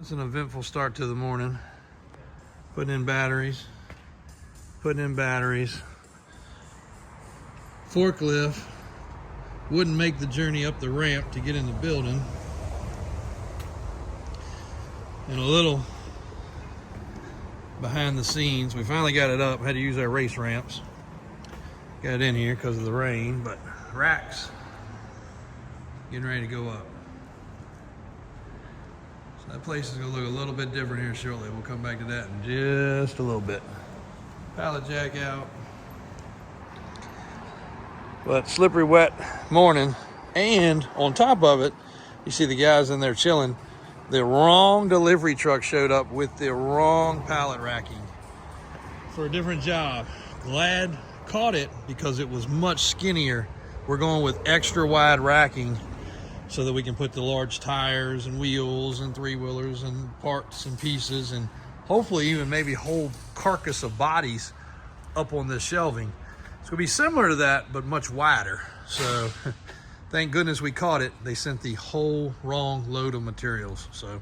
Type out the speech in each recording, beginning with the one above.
It's an eventful start to the morning. Putting in batteries. Forklift wouldn't make the journey up the ramp to get in the building. And a little behind the scenes, we finally got it up. Had to use our race ramps. Got it in here because of the rain, but racks getting ready to go up. So that place is going to look a little bit different here shortly. We'll come back to that in just a little bit. Pallet jack out. But slippery wet morning, and on top of it, you see the guys in there chilling. The wrong delivery truck showed up with the wrong pallet racking for a different job. Glad caught it because it was much skinnier. We're going with extra wide racking so that we can put the large tires and wheels and three-wheelers and parts and pieces and hopefully even maybe whole carcass of bodies up on this shelving. It's gonna be similar to that, but much wider. So thank goodness we caught it. They sent the whole wrong load of materials. So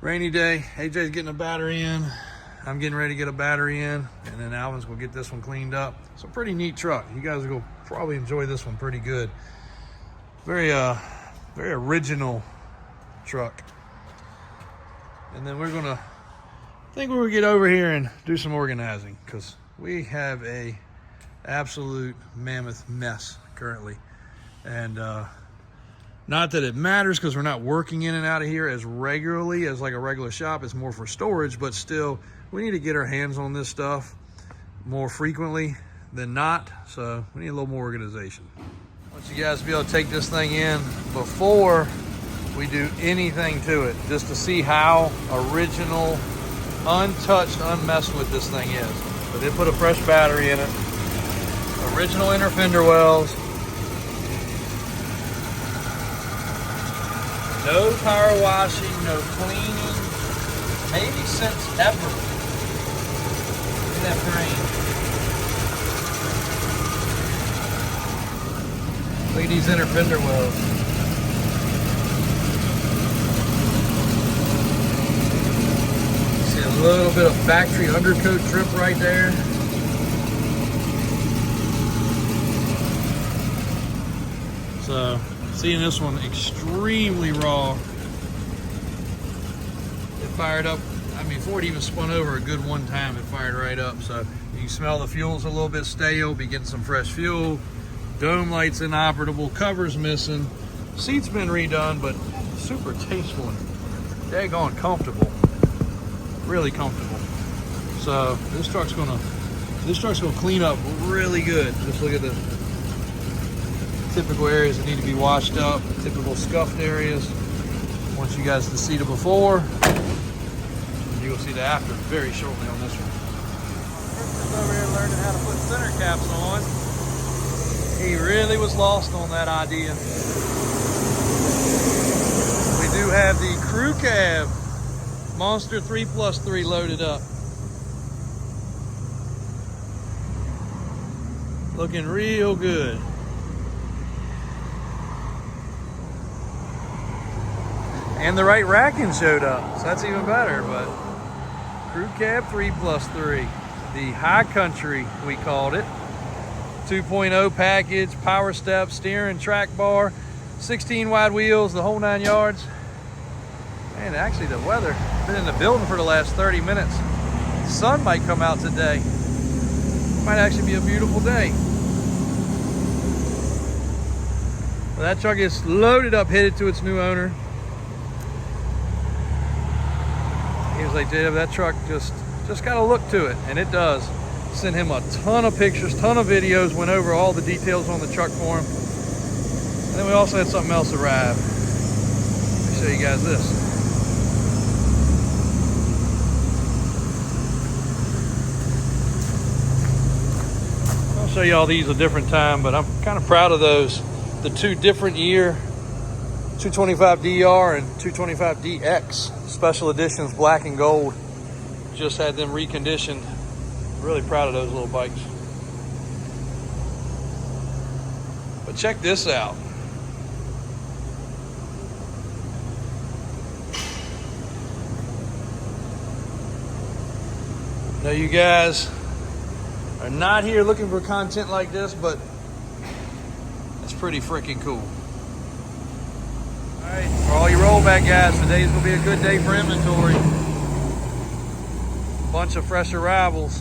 rainy day, AJ's getting a battery in. I'm getting ready to get a battery in, and then Alvin's gonna get this one cleaned up. It's a pretty neat truck. You guys will probably enjoy this one pretty good. Very original truck. And then we're gonna get over here and do some organizing because we have a absolute mammoth mess currently. And not that it matters because we're not working in and out of here as regularly as like a regular shop. It's more for storage, but still we need to get our hands on this stuff more frequently than not. So we need a little more organization. I want you guys to be able to take this thing in before we do anything to it, just to see how original, untouched, unmessed with this thing is. But they put a fresh battery in it, original inner fender wells, no power washing, no cleaning, maybe since ever. Look at that drain. Look at these inner fender wells. See a little bit of factory undercoat drip right there. So, seeing this one extremely raw. It fired up, I mean, before it even spun over a good one time, it fired right up. So, you can smell the fuel's a little bit stale, be getting some fresh fuel. Dome light's inoperable, cover's missing. Seat's been redone, but super tasteful and daggone comfortable. Really comfortable. So this truck's gonna clean up really good. Just look at the typical areas that need to be washed up, typical scuffed areas. Want you guys to see the before. You'll see the after very shortly on this one. Christopher's over here learning how to put center caps on. He really was lost on that idea. We do have the crew cab Monster 3+3 loaded up. Looking real good. And the right racking showed up, so that's even better. But crew cab 3+3, the high country we called it. 2.0 package, power step, steering, track bar, 16 wide wheels, the whole 9 yards. Man, actually the weather, been in the building for the last 30 minutes. The sun might come out today. Might actually be a beautiful day. Well, that truck is loaded up, headed to its new owner. He was like, "JW, that truck just got a look to it," and it does. Sent him a ton of pictures, ton of videos, went over all the details on the truck for him. And then we also had something else arrive. Let me show you guys this. I'll show you all these a different time, but I'm kind of proud of those. The two different year 225DR and 225DX special editions, black and gold. Just had them reconditioned. Really proud of those little bikes. But check this out. I know you guys are not here looking for content like this, but it's pretty freaking cool. All right, for all you rollback guys, today's gonna be a good day for inventory. Bunch of fresh arrivals.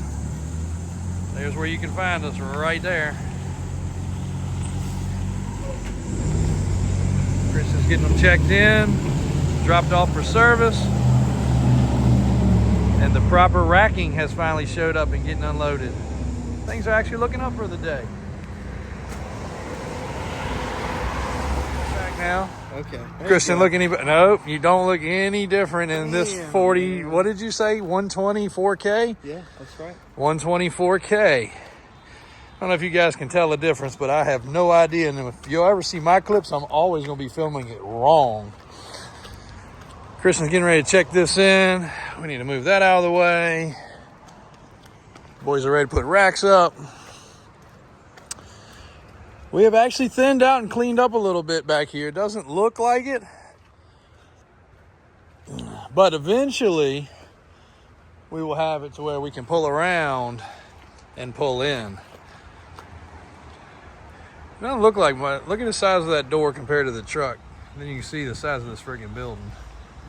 There's where you can find us, right there. Kristen's getting them checked in, dropped off for service, and the proper racking has finally showed up and getting unloaded. Things are actually looking up for the day. Back now. Okay. Kristen, look any, nope, you don't look any different in this 40, what did you say, 124K? Yeah, that's right. 124K. I don't know if you guys can tell the difference, but I have no idea. And if you'll ever see my clips, I'm always going to be filming it wrong. Kristen's getting ready to check this in. We need to move that out of the way. Boys are ready to put racks up. We have actually thinned out and cleaned up a little bit back here. It doesn't look like it, but eventually we will have it to where we can pull around and pull in. It doesn't look like much. Look at the size of that door compared to the truck. Then you can see the size of this freaking building.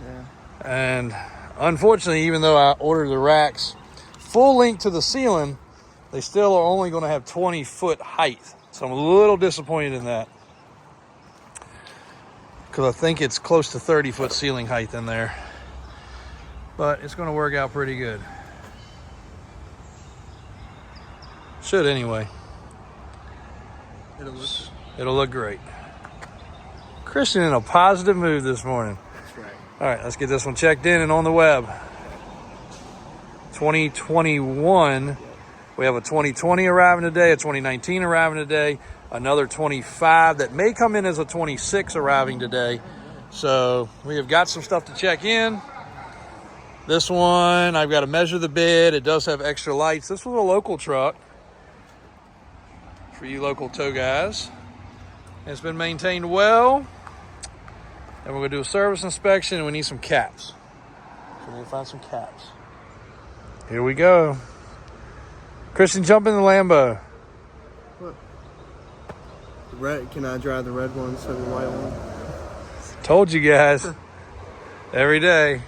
Yeah. And unfortunately, even though I ordered the racks full length to the ceiling, they still are only going to have 20-foot height. So I'm a little disappointed in that, because I think it's close to 30-foot ceiling height in there. But it's going to work out pretty good. Should anyway. It'll look great. Kristen in a positive mood this morning. That's right. All right, let's get this one checked in and on the web. 2021. We have a 2020 arriving today, a 2019 arriving today, another 25 that may come in as a 26 arriving today. So we have got some stuff to check in. This one, I've got to measure the bed. It does have extra lights. This was a local truck for you local tow guys. It's been maintained well. And we're going to do a service inspection, and we need some caps. So we need to find some caps. Here we go. Kristen, jump in the Lambo. What? Red? Can I drive the red one instead of the white one? Told you guys. Every day.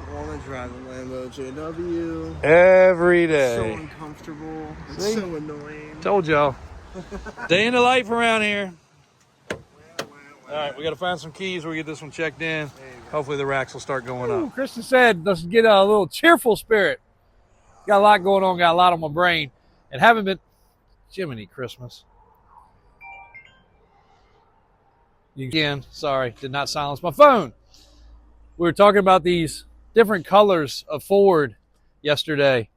I want to drive the Lambo JW. Every It's day. so uncomfortable. It's See? so annoying. Told y'all. Day in the life around here. All right, we got to find some keys. We'll get this one checked in. Hopefully the racks will start going up. Kristen said, let's get a little cheerful spirit. Got a lot going on, got a lot on my brain, and haven't been. Jiminy Christmas. Again, sorry, did not silence my phone. We were talking about these different colors of Ford yesterday.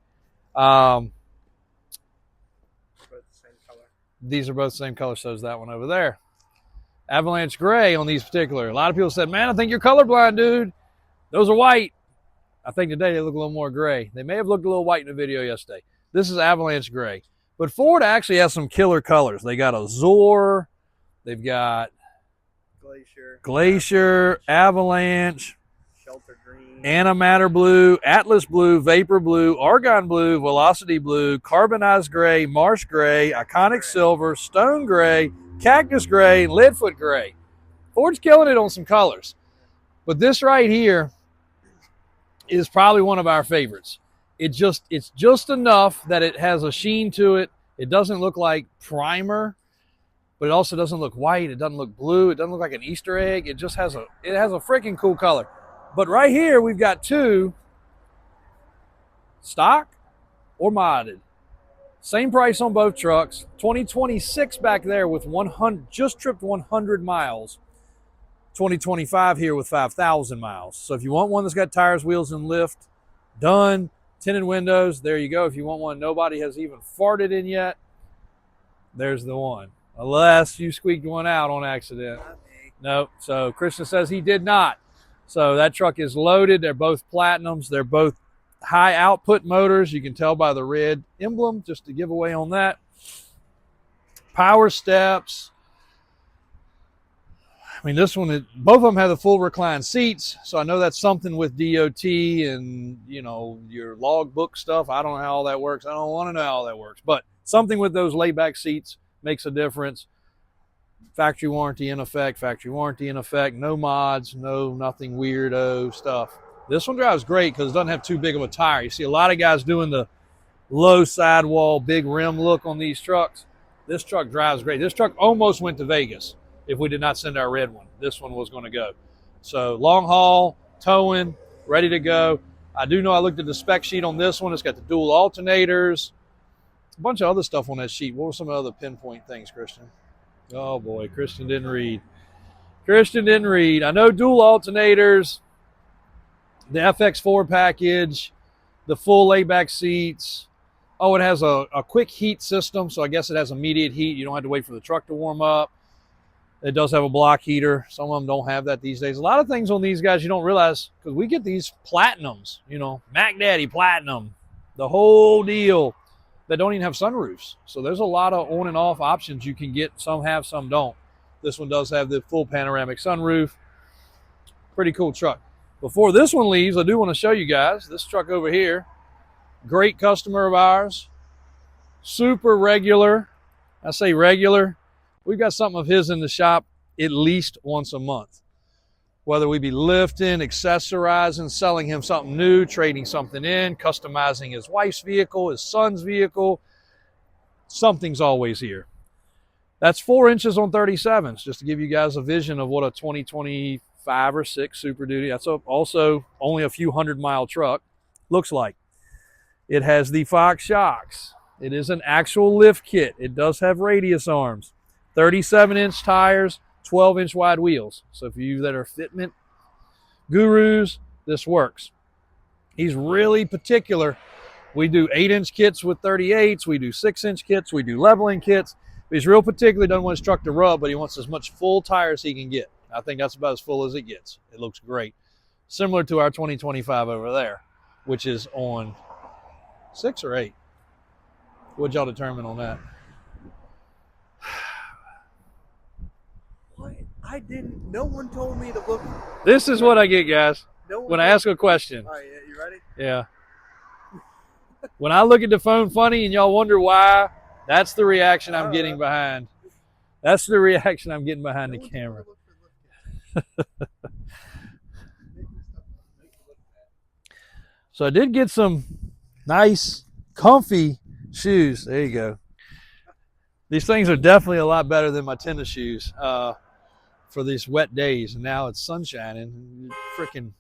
These are both the same color, so is that one over there. Avalanche gray on these particular. A lot of people said, man, I think you're colorblind, dude. Those are white. I think today they look a little more gray. They may have looked a little white in the video yesterday. This is avalanche gray. But Ford actually has some killer colors. They got Azure. They've got Glacier, Avalanche, Shelter green, Antimatter blue, Atlas blue, Vapor blue, Argon blue, Velocity blue, Carbonized gray, Marsh gray, Iconic silver, Stone gray, Cactus gray, Leadfoot gray. Ford's killing it on some colors. But this right here is probably one of our favorites. It's just enough that it has a sheen to it. It doesn't look like primer, but it also doesn't look white. It doesn't look blue. It doesn't look like an Easter egg. It just has a freaking cool color. But right here, we've got two stock or modded. Same price on both trucks. 2026 back there with 100, just tripped 100 miles. 2025 here with 5,000 miles. So if you want one that's got tires, wheels, and lift, done, tinted windows, there you go. If you want one nobody has even farted in yet, there's the one. Unless you squeaked one out on accident. Nope. So Christian says he did not. So that truck is loaded. They're both platinums. They're both high output motors. You can tell by the red emblem, just to give away on that. Power steps. I mean, this one, both of them have the full recline seats, so I know that's something with DOT and, you know, your logbook stuff. I don't know how all that works. I don't want to know how all that works, but something with those laid-back seats makes a difference. Factory warranty in effect, no mods, nothing weirdo stuff. This one drives great because it doesn't have too big of a tire. You see a lot of guys doing the low sidewall, big rim look on these trucks. This truck drives great. This truck almost went to Vegas if we did not send our red one. This one was going to go. So long haul, towing, ready to go. I do know I looked at the spec sheet on this one. It's got the dual alternators, a bunch of other stuff on that sheet. What were some other pinpoint things, Christian? Oh boy, Christian didn't read. I know dual alternators, the FX4 package, the full layback seats. Oh, it has a quick heat system, so I guess it has immediate heat. You don't have to wait for the truck to warm up. It does have a block heater. Some of them don't have that these days. A lot of things on these guys you don't realize, because we get these platinums, you know, Mac Daddy Platinum, the whole deal, that don't even have sunroofs. So there's a lot of on and off options you can get. Some have, some don't. This one does have the full panoramic sunroof. Pretty cool truck. Before this one leaves, I do want to show you guys this truck over here. Great customer of ours. Super regular. I say regular. We've got something of his in the shop at least once a month. Whether we be lifting, accessorizing, selling him something new, trading something in, customizing his wife's vehicle, his son's vehicle, something's always here. That's 4 inches on 37s, just to give you guys a vision of what a 2025 or 6 Super Duty, that's also only a few 100-mile truck, looks like. It has the Fox shocks. It is an actual lift kit. It does have radius arms. 37-inch tires, 12-inch wide wheels. So for you that are fitment gurus, this works. He's really particular. We do 8-inch kits with 38s. We do 6-inch kits. We do leveling kits. He's real particular. Doesn't want his truck to rub, but he wants as much full tire as he can get. I think that's about as full as it gets. It looks great. Similar to our 2025 over there, which is on 6 or 8. What'd y'all determine on that? I didn't. No one told me to look. This is what I get, guys, No when I ask a question. All right, you ready? Yeah. When I look at the phone funny and y'all wonder why, that's the reaction I'm getting behind. That's the reaction I'm getting behind the camera. So I did get some nice, comfy shoes. There you go. These things are definitely a lot better than my tennis shoes for these wet days. And now it's sunshining. Freaking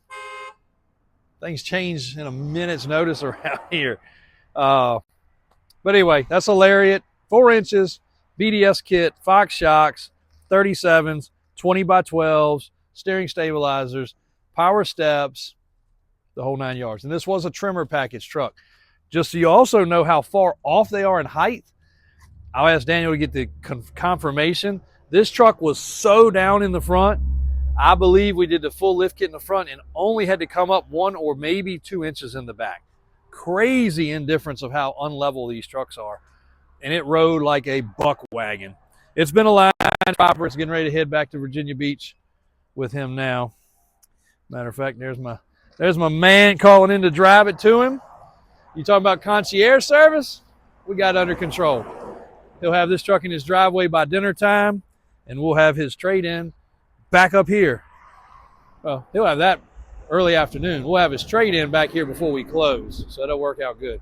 things change in a minute's notice around here. But anyway, that's a Lariat, 4 inches, BDS kit, Fox shocks, 37s, 20 by 12s, steering stabilizers, power steps, the whole 9 yards. And this was a trimmer package truck. Just so you also know how far off they are in height, I'll ask Daniel to get the confirmation. This truck was so down in the front, I believe we did the full lift kit in the front and only had to come up 1 or maybe 2 inches in the back. Crazy indifference of how unlevel these trucks are. And it rode like a buck wagon. It's been a line chopper. It's getting ready to head back to Virginia Beach with him now. Matter of fact, there's my man calling in to drive it to him. You talking about concierge service? We got it under control. He'll have this truck in his driveway by dinner time, and we'll have his trade-in back up here. Well, he'll have that early afternoon. We'll have his trade-in back here before we close, so that'll work out good.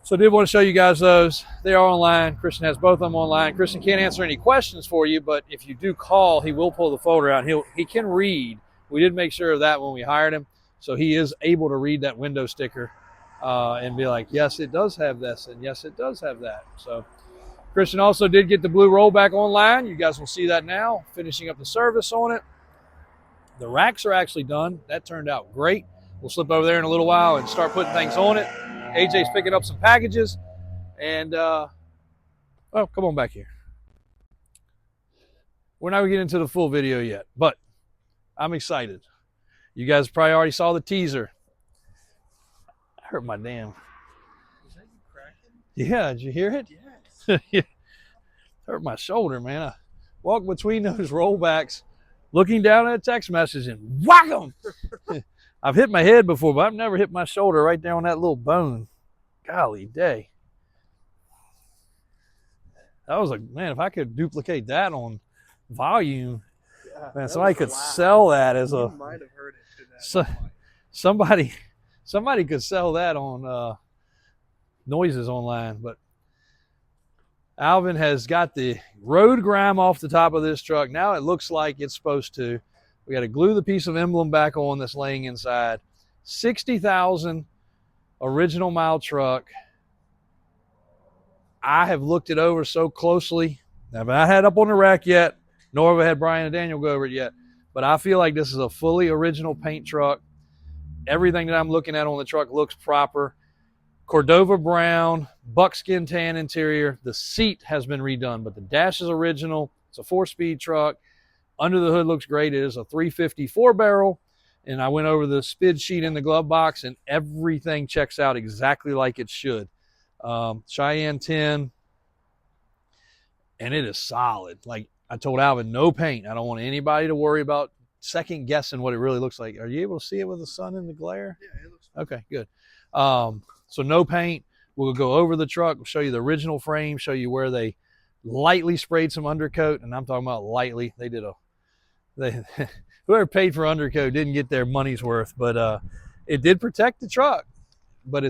So I did want to show you guys those. They are online. Christian has both of them online. Christian can't answer any questions for you, but if you do call, he will pull the folder out. He can read. We did make sure of that when we hired him, so he is able to read that window sticker and be like, yes, it does have this, and yes, it does have that. So Christian also did get the blue rollback online. You guys will see that now, finishing up the service on it. The racks are actually done. That turned out great. We'll slip over there in a little while and start putting things on it. AJ's picking up some packages. And, oh, come on back here. We're not going to get into the full video yet, but I'm excited. You guys probably already saw the teaser. I hurt my damn. Was that you cracking? Yeah, did you hear it? Yes. Hurt my shoulder, man. walk between those rollbacks, looking down at a text message and whack them. I've hit my head before, but I've never hit my shoulder right there on that little bone. Golly day. That was like, man, if I could duplicate that on volume, Yeah, man, somebody could sell that as a. You might have heard it through that. So, somebody could sell that on noises online. But Alvin has got the road grime off the top of this truck. Now it looks like it's supposed to. We got to glue the piece of emblem back on that's laying inside. 60,000 original mile truck. I have looked it over so closely. I haven't had it up on the rack yet, nor have I had Brian and Daniel go over it yet. But I feel like this is a fully original paint truck. Everything that I'm looking at on the truck looks proper. Cordova brown, buckskin tan interior. The seat has been redone, but the dash is original. It's a 4-speed truck. Under the hood looks great. It is a 350 4-barrel. And I went over the spid sheet in the glove box, and everything checks out exactly like it should. Cheyenne 10, and it is solid. Like I told Alvin, no paint. I don't want anybody to worry about second guessing what it really looks like. Are you able to see it with the sun in the glare? Yeah, it looks fine. Okay, good. So no paint. We'll go over the truck. We'll show you the original frame, show you where they lightly sprayed some undercoat, and I'm talking about lightly. Whoever paid for undercoat didn't get their money's worth, but it did protect the truck. But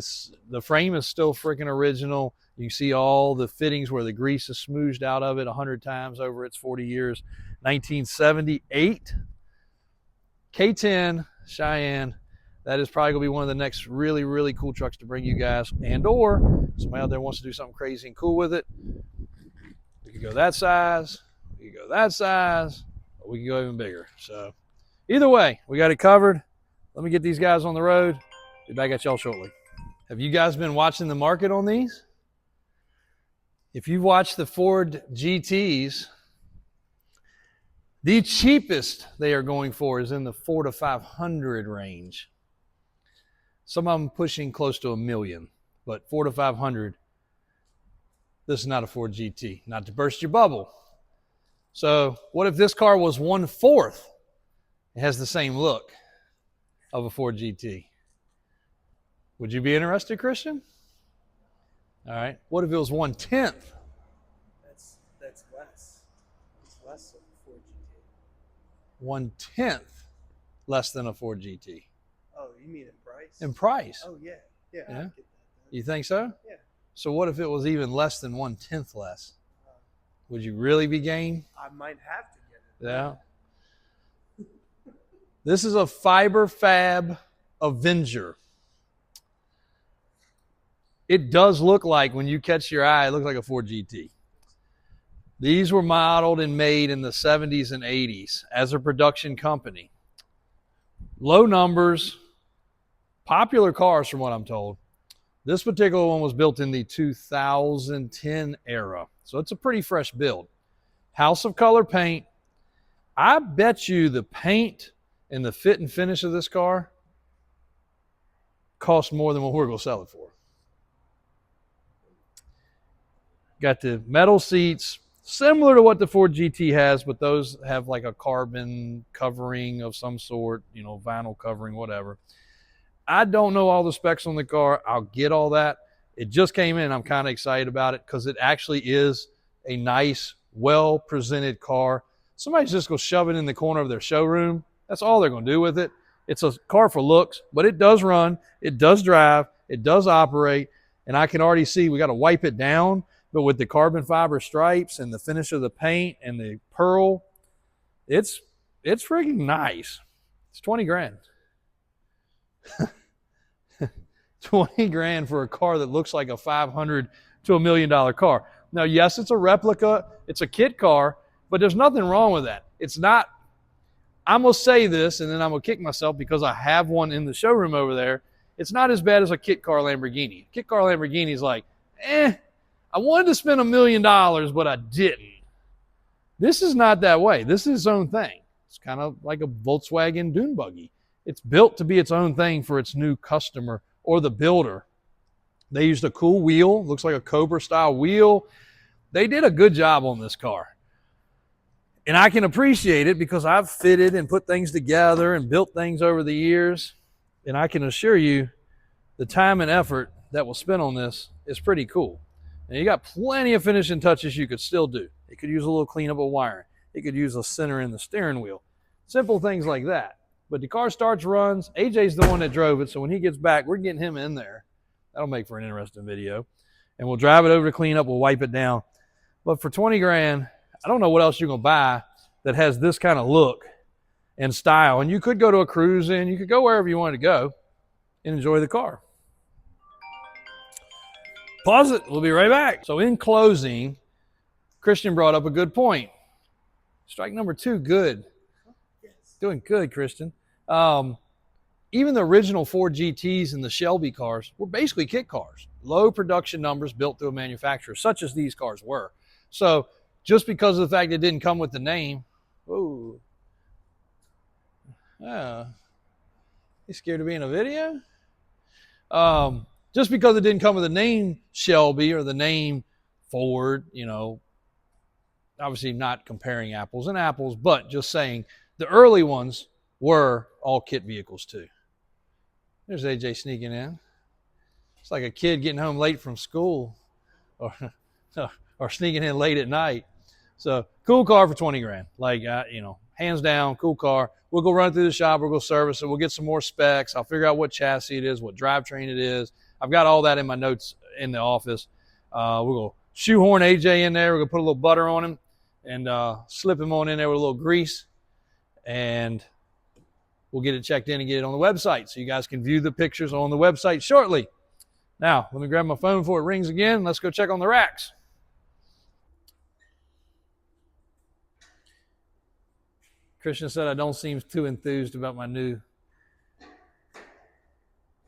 the frame is still freaking original. You can see all the fittings where the grease is smoothed out of it 100 times over its 40 years. 1978 K10 Cheyenne. That is probably going to be one of the next really, really cool trucks to bring you guys. And or somebody out there wants to do something crazy and cool with it. We could go that size. We could go that size. Or we could go even bigger. So either way, we got it covered. Let me get these guys on the road. Be back at y'all shortly. Have you guys been watching the market on these? If you've watched the Ford GTs, the cheapest they are going for is in the $400 to $500 range. Some of them pushing close to $1 million, but $400 to $500. This is not a Ford GT, not to burst your bubble. So what if this car was 1/4? It has the same look of a Ford GT. Would you be interested, Christian? All right. What if it was 1/10? That's less. It's less than a Ford GT. 1/10 less than a Ford GT. Oh, you mean in price? In price. Oh yeah. Yeah. I Yeah? get that. You think so? Yeah. So what if it was even less than 1/10 less? Would you really be game? I might have to get it. Yeah. This is a Fiberfab Avenger. It does look like, when you catch your eye, it looks like a Ford GT. These were modeled and made in the 70s and 80s as a production company. Low numbers, popular cars from what I'm told. This particular one was built in the 2010 era. So it's a pretty fresh build. House of Color paint. I bet you the paint and the fit and finish of this car cost more than what we're going to sell it for. Got the metal seats, similar to what the Ford GT has, but those have like a carbon covering of some sort, you know, vinyl covering, whatever. I don't know all the specs on the car. I'll get all that. It just came in. I'm kind of excited about it because it actually is a nice, well-presented car. Somebody's just going to shove it in the corner of their showroom. That's all they're going to do with it. It's a car for looks, but it does run. It does drive. It does operate. And I can already see we got to wipe it down. But with the carbon fiber stripes and the finish of the paint and the pearl, it's freaking nice. It's 20 grand. 20 grand for a car that looks like a $500 to $1 million car. Now, yes, it's a replica. It's a kit car, but there's nothing wrong with that. It's not, I'm going to say this, and then I'm going to kick myself because I have one in the showroom over there. It's not as bad as a kit car Lamborghini. Kit car Lamborghini is like, I wanted to spend $1 million, but I didn't. This is not that way. This is its own thing. It's kind of like a Volkswagen dune buggy. It's built to be its own thing for its new customer or the builder. They used a cool wheel. Looks like a Cobra style wheel. They did a good job on this car. And I can appreciate it because I've fitted and put things together and built things over the years. And I can assure you the time and effort that was spent on this is pretty cool. And you got plenty of finishing touches you could still do. It could use a little cleanup of wiring. It could use a center in the steering wheel. Simple things like that. But the car starts, runs. AJ's the one that drove it, so when he gets back, we're getting him in there. That'll make for an interesting video. And we'll drive it over to clean up. We'll wipe it down. But for 20 grand, I don't know what else you're going to buy that has this kind of look and style. And you could go to a cruise in. You could go wherever you want to go and enjoy the car. Pause it. We'll be right back. So in closing, Christian brought up a good point. Strike number 2, good. Doing good, Christian. Even the original Ford GTs and the Shelby cars were basically kit cars. Low production numbers built through a manufacturer, such as these cars were. So just because of the fact it didn't come with the name, whoa. Oh, you scared of being in a video? Just because it didn't come with the name Shelby or the name Ford, you know, obviously not comparing apples and apples, but just saying the early ones were all kit vehicles too. There's AJ sneaking in. It's like a kid getting home late from school or sneaking in late at night. So cool car for 20 grand. Like, you know, hands down, cool car. We'll go run through the shop. We'll go service it. We'll get some more specs. I'll figure out what chassis it is, what drivetrain it is. I've got all that in my notes in the office. We'll go shoehorn AJ in there. We're going to put a little butter on him and slip him on in there with a little grease. And we'll get it checked in and get it on the website so you guys can view the pictures on the website shortly. Now, let me grab my phone before it rings again. Let's go check on the racks. Christian said I don't seem too enthused about my new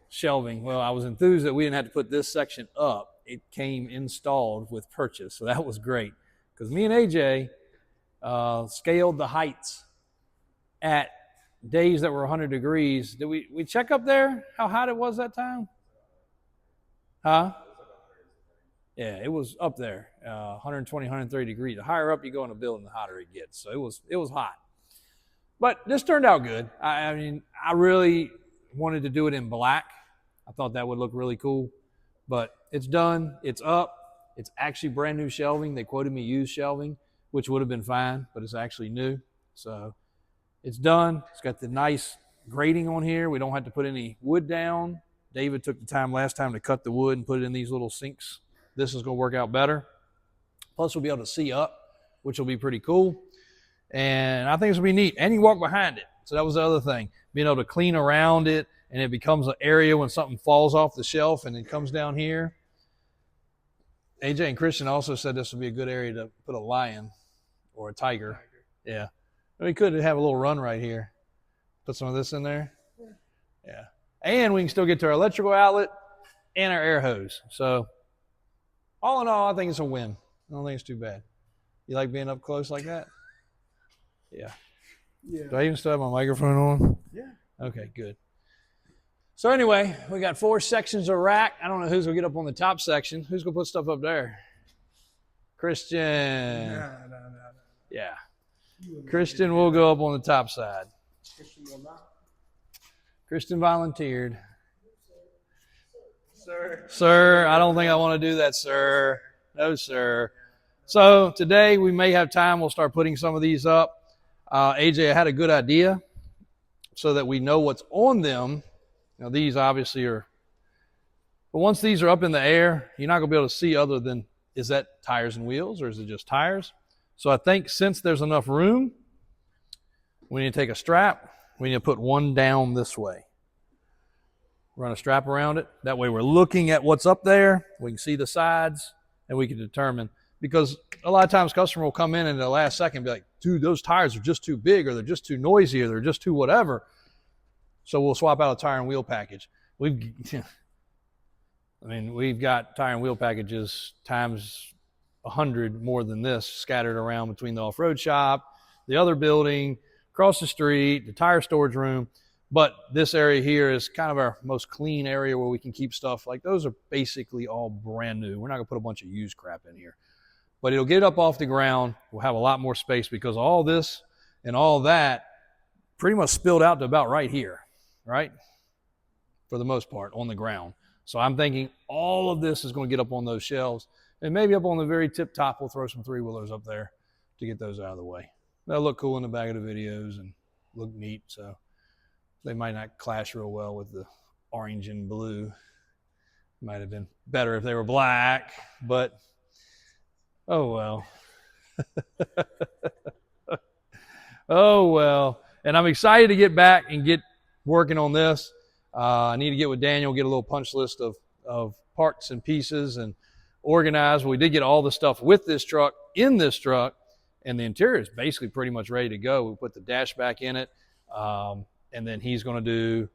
shelving. Well, I was enthused that we didn't have to put this section up. It came installed with purchase, so that was great. Because me and AJ scaled the heights at days that were 100 degrees. Did we check up there how hot it was that time? Huh? Yeah, it was up there, 120, 130 degrees. The higher up you go in a building, the hotter it gets. So it was hot. But this turned out good. I mean, I really wanted to do it in black. I thought that would look really cool. But it's done. It's up. It's actually brand new shelving. They quoted me used shelving, which would have been fine, but it's actually new. So it's done. It's got the nice grating on here. We don't have to put any wood down. David took the time last time to cut the wood and put it in these little sinks. This is going to work out better. Plus, we'll be able to see up, which will be pretty cool. And I think it's going to be neat. And you walk behind it. So that was the other thing. Being able to clean around it, and it becomes an area when something falls off the shelf and it comes down here. AJ and Christian also said this would be a good area to put a lion or a tiger. Yeah. We could have a little run right here. Put some of this in there. Yeah. And we can still get to our electrical outlet and our air hose. So all in all, I think it's a win. I don't think it's too bad. You like being up close like that? Yeah. Yeah. Do I even still have my microphone on? Yeah. Okay, good. So anyway, we got 4 sections of rack. I don't know who's going to get up on the top section. Who's going to put stuff up there? Christian. No. Yeah. Christian will go up on the top side. Christian will not. Christian volunteered. Sir. Sir, I don't think I want to do that, sir. No, sir. So today we may have time. We'll start putting some of these up. AJ, I had a good idea so that we know what's on them. Now, these obviously are, but once these are up in the air, you're not going to be able to see other than, is that tires and wheels or is it just tires? So I think since there's enough room, we need to take a strap. We need to put one down this way. Run a strap around it. That way we're looking at what's up there. We can see the sides and we can determine. Because a lot of times customer will come in the last second and be like, dude, those tires are just too big or they're just too noisy or they're just too whatever. So we'll swap out a tire and wheel package. We've got tire and wheel packages times 100 more than this scattered around between the off-road shop, the other building, across the street, the tire storage room. But this area here is kind of our most clean area where we can keep stuff. Like those are basically all brand new. We're not going to put a bunch of used crap in here. but it'll get up off the ground. We'll have a lot more space because all this and all that pretty much spilled out to about right here, right? For the most part, on the ground. So I'm thinking all of this is going to get up on those shelves, and maybe up on the very tip top, we'll throw some 3-wheelers up there to get those out of the way. They'll look cool in the back of the videos and look neat, so they might not clash real well with the orange and blue. Might have been better if they were black, but oh well. Oh well. And I'm excited to get back and get working on this. I need to get with Daniel, get a little punch list of parts and pieces and organize. We did get all the stuff with this truck in this truck, and the interior is basically pretty much ready to go. We put the dash back in it, and then he's going to do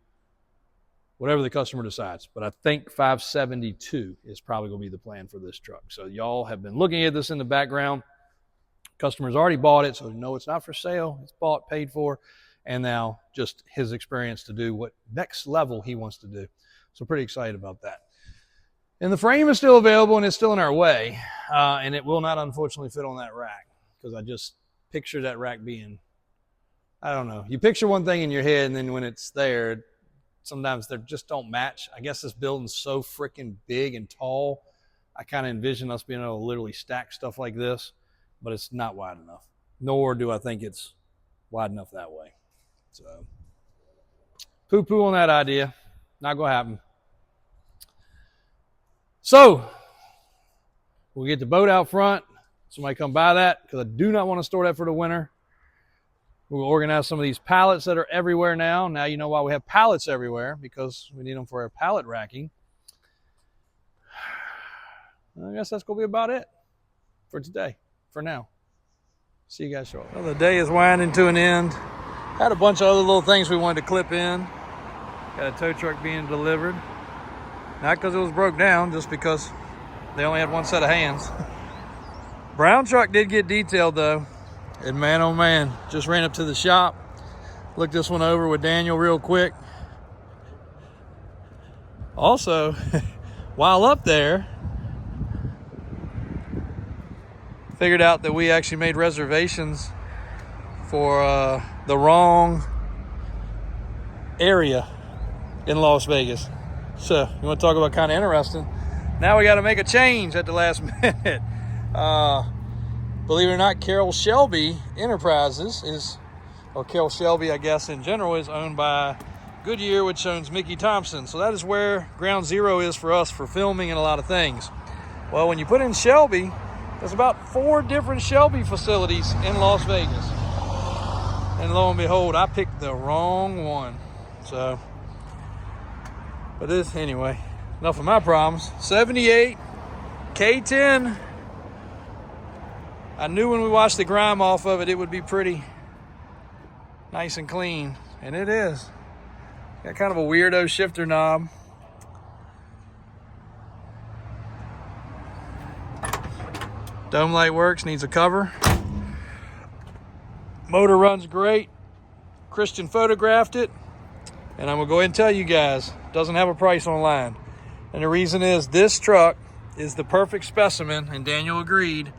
whatever the customer decides. But I think 572 is probably going to be the plan for this truck. So y'all have been looking at this in the background. Customer's already bought it, so no, it's not for sale. It's bought, paid for, and now just his experience to do what next level he wants to do. So pretty excited about that. And the frame is still available, and it's still in our way, and it will not unfortunately fit on that rack because I just picture that rack being, I don't know. You picture one thing in your head, and then when it's there, sometimes they just don't match. I guess this building's so freaking big and tall. I kind of envision us being able to literally stack stuff like this, but it's not wide enough. Nor do I think it's wide enough that way. So, poo-poo on that idea. Not going to happen. So, we'll get the boat out front. Somebody come buy that because I do not want to store that for the winter. We'll organize some of these pallets that are everywhere now. Now you know why we have pallets everywhere, because we need them for our pallet racking. I guess that's going to be about it for today, for now. See you guys shortly. Well, the day is winding to an end. Had a bunch of other little things we wanted to clip in. Got a tow truck being delivered. Not because it was broke down, just because they only had one set of hands. Brown truck did get detailed though. And man, oh man, just ran up to the shop. Looked this one over with Daniel real quick. Also, while up there, figured out that we actually made reservations for the wrong area in Las Vegas. So you want to talk about kind of interesting? Now we got to make a change at the last minute. Believe it or not, Carroll Shelby Enterprises is, or Carroll Shelby, I guess in general, is owned by Goodyear, which owns Mickey Thompson. So that is where ground zero is for us for filming and a lot of things. Well, when you put in Shelby, there's about 4 different Shelby facilities in Las Vegas. And lo and behold, I picked the wrong one. So, but this, anyway, enough of my problems. 78 K10. I knew when we washed the grime off of it, it would be pretty nice and clean. And it is. Got kind of a weirdo shifter knob. Dome light works, needs a cover. Motor runs great. Christian photographed it. And I'm gonna go ahead and tell you guys, doesn't have a price online. And the reason is this truck is the perfect specimen, and Daniel agreed,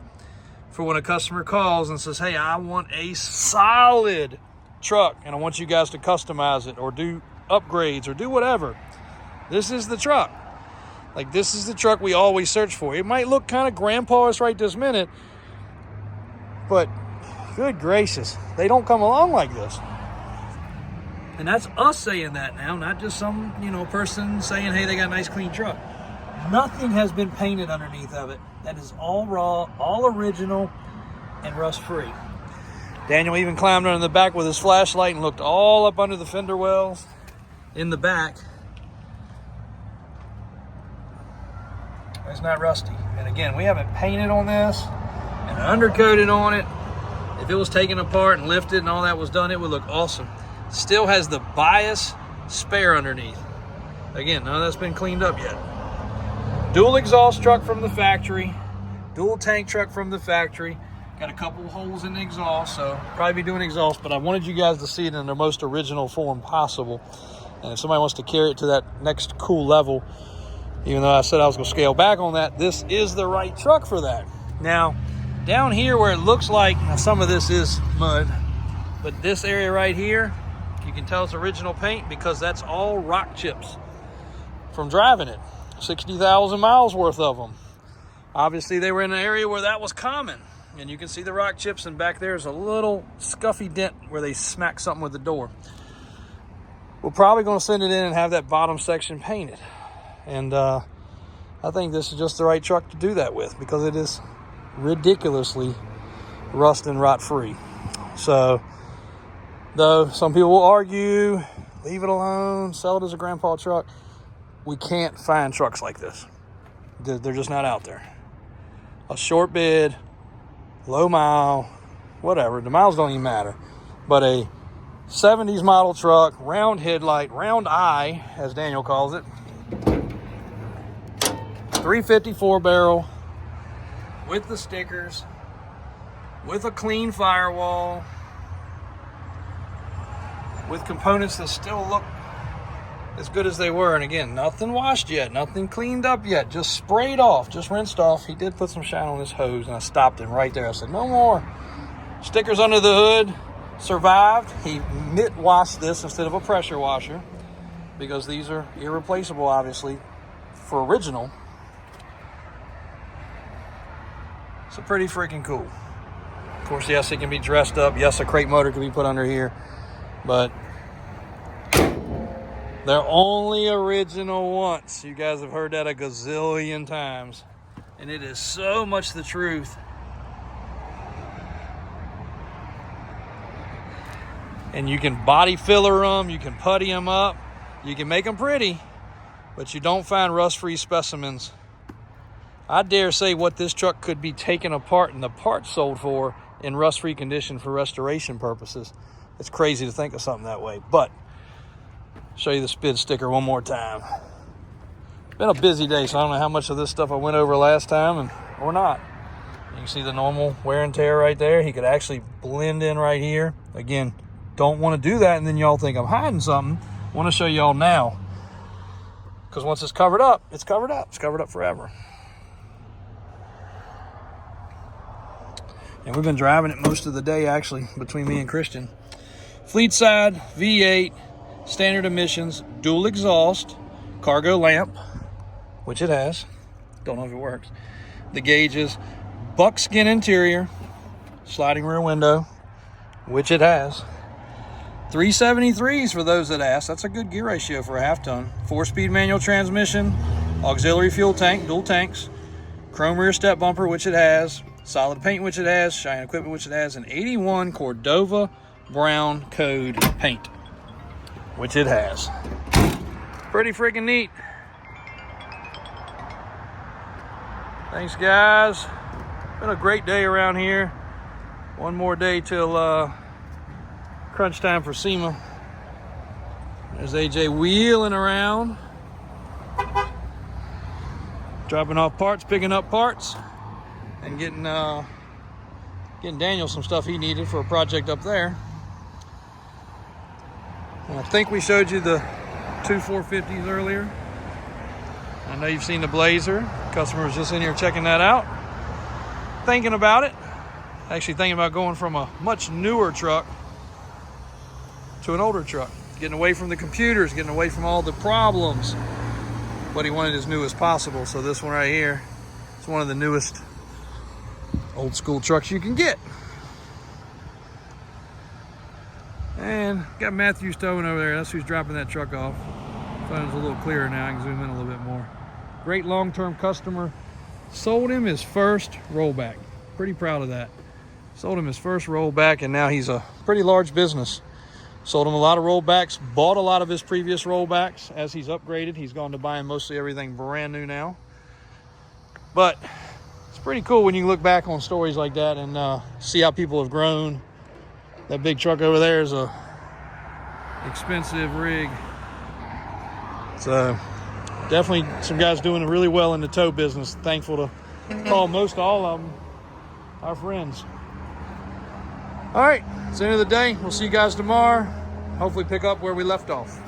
for when a customer calls and says, hey, I want a solid truck and I want you guys to customize it or do upgrades or do whatever. This is the truck. Like, this is the truck we always search for. It might look kind of grandpa-ish right this minute, but good gracious, they don't come along like this. And that's us saying that now, not just some, person saying, hey, they got a nice clean truck. Nothing has been painted underneath of it. That is all raw, all original, and rust-free. Daniel even climbed under the back with his flashlight and looked all up under the fender wells in the back. It's not rusty. And again, we haven't painted on this and undercoated on it. If it was taken apart and lifted and all that was done, it would look awesome. Still has the bias spare underneath. Again, none of that's been cleaned up yet. Dual exhaust truck from the factory. Dual tank truck from the factory. Got a couple holes in the exhaust, so probably be doing exhaust, but I wanted you guys to see it in the most original form possible. And if somebody wants to carry it to that next cool level, even though I said I was going to scale back on that, this is the right truck for that. Now, Down here where it looks like, now some of this is mud, but this area right here, you can tell it's original paint because that's all rock chips from driving it. 60,000 miles worth of them. Obviously they were in an area where that was common, and you can see the rock chips, and back there's a little scuffy dent where they smacked something with the door. We're probably going to send it in and have that bottom section painted, and I think this is just the right truck to do that with because it is ridiculously rust and rot free. So, though some people will argue, leave it alone, sell it as a grandpa truck, we can't find trucks like this. They're just not out there. A short bid, low mile, whatever, the miles don't even matter, but a 70s model truck, round headlight, round eye, as Daniel calls it, 354 barrel, with the stickers, with a clean firewall, with components that still look as good as they were. And again, nothing washed yet, nothing cleaned up yet, just sprayed off, just rinsed off. He did put some shine on his hose, and I stopped him right there. I said, no more. Stickers under the hood, survived. He mitt washed this instead of a pressure washer because these are irreplaceable, obviously, for original. So pretty freaking cool. Of course, yes, it can be dressed up. Yes, a crate motor can be put under here, but they're only original once. You guys have heard that a gazillion times, and it is so much the truth. And you can body filler them, you can putty them up, you can make them pretty, but you don't find rust-free specimens. I dare say what this truck could be taken apart and the parts sold for in rust-free condition for restoration purposes. It's crazy to think of something that way, but show you the SPID sticker one more time. It's been a busy day, so I don't know how much of this stuff I went over last time or not. You can see the normal wear and tear right there. He could actually blend in right here. Again, don't want to do that and then y'all think I'm hiding something. I want to show y'all now, because once it's covered up, it's covered up. It's covered up forever. And we've been driving it most of the day, actually, between me and Christian. Fleet side, V8, standard emissions, dual exhaust, cargo lamp, which it has. Don't know if it works. The gauges, buckskin interior, sliding rear window, which it has. 373s for those that ask. That's a good gear ratio for a half ton. 4-speed manual transmission, auxiliary fuel tank, dual tanks, chrome rear step bumper, which it has, solid paint, which it has, Cheyenne equipment, which it has, and 81 Cordova brown code paint, which it has. Pretty freaking neat. Thanks, guys. Been a great day around here. One more day till crunch time for SEMA. There's AJ wheeling around, dropping off parts, picking up parts, and getting Daniel some stuff he needed for a project up there. And I think we showed you the two 450s earlier. I know you've seen the Blazer. Customer was just in here checking that out, thinking about it. Actually thinking about going from a much newer truck to an older truck, getting away from the computers, getting away from all the problems. But he wanted as new as possible. So this one right here is one of the newest old school trucks you can get. And got Matthew Stone over there. That's who's dropping that truck off. Phone's a little clearer now. I can zoom in a little bit more. Great long-term customer. Sold him his first rollback. Pretty proud of that. Sold him his first rollback, and now he's a pretty large business. Sold him a lot of rollbacks, bought a lot of his previous rollbacks. As he's upgraded, he's gone to buying mostly everything brand new now. But it's pretty cool when you look back on stories like that and see how people have grown. That big truck over there is a expensive rig. So definitely some guys doing really well in the tow business. Thankful to call most all of them our friends. All right, it's the end of the day. We'll see you guys tomorrow. Hopefully pick up where we left off.